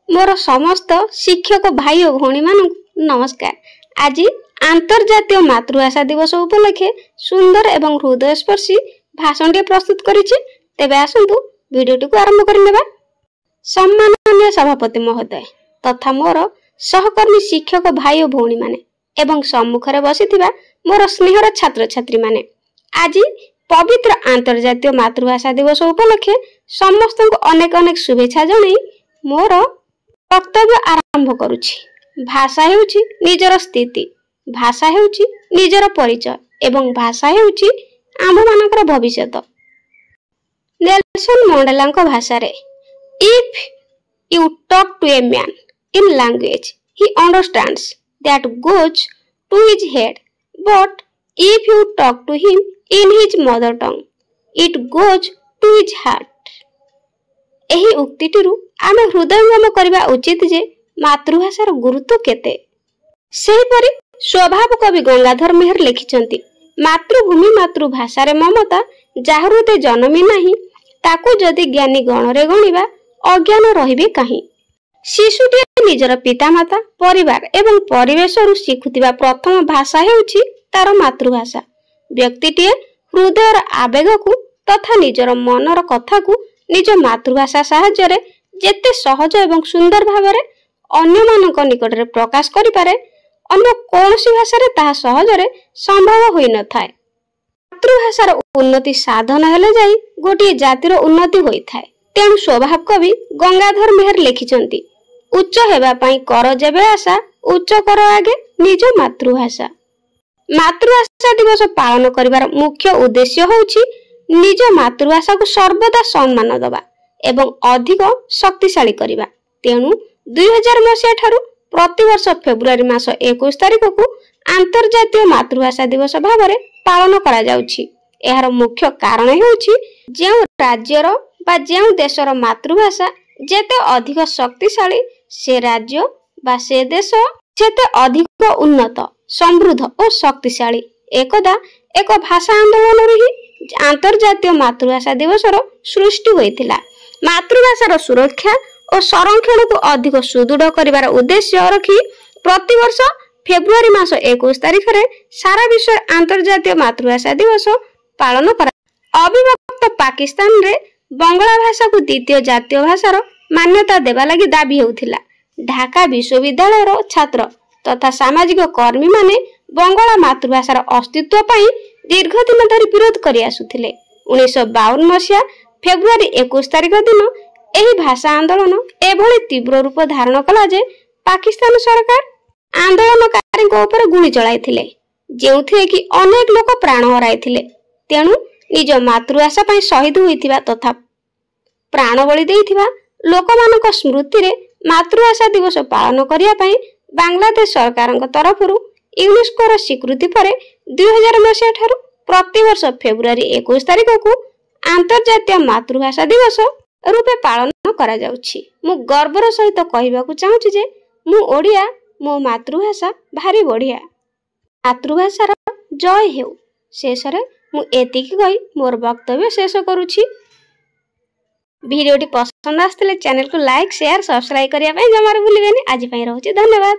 मोर समस्त शिक्षक भाई और भौणी मानू नमस्कार। आज अंतर्जातीय मातृभाषा दिवस उपलक्षे सुंदर एवं हृदयस्पर्शी भाषण प्रस्तुत करिछि। तेबे आसंतु भिडियोटी को आरंभ करनेबा। सम्माननीय सभापति महोदय तथा मोर सहकर्मी शिक्षक भाई और भौणी माने एवं सम्मुखरे बसिथिबा मोर स्नेहर छात्र छात्री माने, आज पवित्र अंतर्जातीय मातृभाषा दिवस उपलक्षे समस्त अनेक अनेक शुभेच्छा जणाई मोर वक्तव्य आरंभ करुछि। भाषा हेउछि निजर स्थिति, भाषा हेउछि निजर परिचय एवं भाषा हेउछि आम मानकर भविष्यत। नेल्सन मंडेलांक भाषा रे, if you talk to a man in language he understands that goes to his head, but if you talk to him in his mother tongue it goes to his heart। एही उक्तिटिरु आमे हृदयंगम करबा उचित जे मातृभाषार गुरुत्व केते। सेहिपरि स्वभाव कवि गंगाधर मेहर लिखिछंती, मातृभूमि मातृभाषा रे ममता जाहृते जन्मी नाही ताकू जदि ज्ञानी गणरे गणिबा अज्ञान रहिबे काहे। शिशुटी निजर पितामाता परिवार एवं परिवेशरु शिखुतिबा प्रथम भाषा हेउछि तार मातृभाषा। व्यक्तिटीए हृदयर आवेगकु तथा निजर मनर कथाकु निज मातृभाषा साहाय्य रे जेते सहज एवं सुंदर भावरे अन्य मानक निकटरे प्रकाश करि पारे, अन्य कोनोसी भाषा रे ताहा सहज रे संभव होई न थाए। मातृभाषार उन्नति साधन हेले जाई गोटिए जातिर उन्नति होई थाए। तेणु स्वभाव कवि गंगाधर मेहर लिखिछंती, उच्च हेबा पई कर जेबे आशा उच्च कर आगे निज मातृभाषा। मातृभाषा दिवस पालन करिवार मुख्य उद्देश्य होउछि निज मातृभाषा को सर्वदा सम्मान दबा एवं अधिक शक्तिशाली करिबा। तेणु 2000 मसिया ठारू प्रतिवर्ष फेब्रुआरी मास 21 तारिख को अंतर्जातीय मातृभाषा दिवस भावरे पालन करा जाउछि। एहार मुख्य कारण हेउछि जेउ राज्यर बा जेउ देशर मातृभाषा जेते अधिक शक्तिशाली से राज्य बा से देश जेते अधिक उन्नत समृद्ध और शक्तिशाली। एकदा एक भाषा आंदोलन रही अंतर्जातीय मातृभाषा दिवसर सृष्टि होइथिला। मातृभाषार सुरक्षा और संरक्षण को अधिक सुदृढ़ करिवार उद्देश्य रखी प्रतिवर्ष फेब्रुआरी मास 21 तारिख रे सारा विश्व अंतर्जातीय मातृभाषा दिवस पालन करा। अविभक्त पाकिस्तान रे बंगला भाषा को द्वितीय जातीय भाषार मान्यता देवा लगी दाबी होउथिला। ढाका विश्वविद्यालय छात्र तथा सामाजिक कर्मी माने बंगला मातृभाषार अस्तित्व पई दीर्घ दिन धरी विरोध करि आसुथिले। 1952 मसिया फेब्रुआरी 21 तारिख दिन एही भाषा आंदोलन एभली तीव्र रूप धारण कला जे पाकिस्तान सरकार आंदोलनकारी ऊपर गुली चलाइथिले, जेउथे कि अनेक लोक प्राण हराइथिले। तेणु निज मातृभाषा पई शहीद होइथिबा तथा प्राण बलि देइथिबा लोकमानक स्मृति रे मातृभाषा दिवस पालन करिया पई बांग्लादेश सरकारक तरफरु यूनेस्को रो स्वीकृति परे 2000 मसिया ठारू प्रतिवर्ष फेब्रुआरी 21 तारिख को अंतर्जातीय मातृभाषा दिवस रूपे पालन करा जाउछि। मु गर्वर सहित कहिबाकू चाहूछि जे मु ओडिया, मो मातृभाषा भारी बढ़िया। मातृभाषार जय हेउ। शेष रे मु एतिकी कहि मोर वक्तव्य शेष करूछि। वीडियोटी पसंद आस्थिले चैनल को लाइक शेयर सब्सक्राइब करिया पई जमार भूलिबेनी। आज पई रहउछि, धन्यवाद।